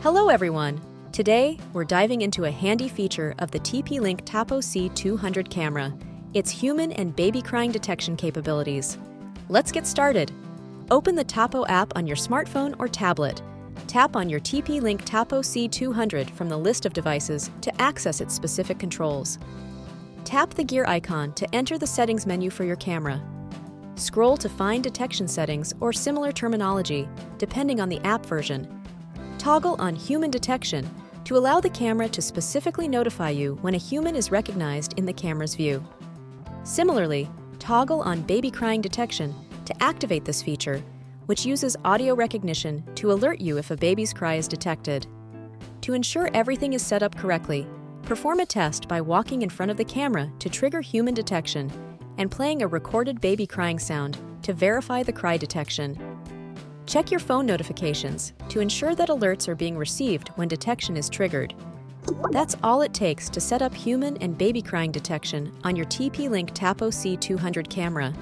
Hello everyone! Today, we're diving into a handy feature of the TP Tapo C200 camera, its human and baby crying detection capabilities. Let's get started. Open the Tapo app on your smartphone or tablet. Tap on your TP Tapo C200 from the list of devices to access its specific controls. Tap the gear icon to enter the settings menu for your camera. Scroll to find detection settings or similar terminology, depending on the app version. Toggle on Human Detection to allow the camera to specifically notify you when a human is recognized in the camera's view. Similarly, toggle on Baby Crying Detection to activate this feature, which uses audio recognition to alert you if a baby's cry is detected. To ensure everything is set up correctly, perform a test by walking in front of the camera to trigger human detection and playing a recorded baby crying sound to verify the cry detection. Check your phone notifications to ensure that alerts are being received when detection is triggered. That's all it takes to set up human and baby crying detection on your TP Tapo C200 camera.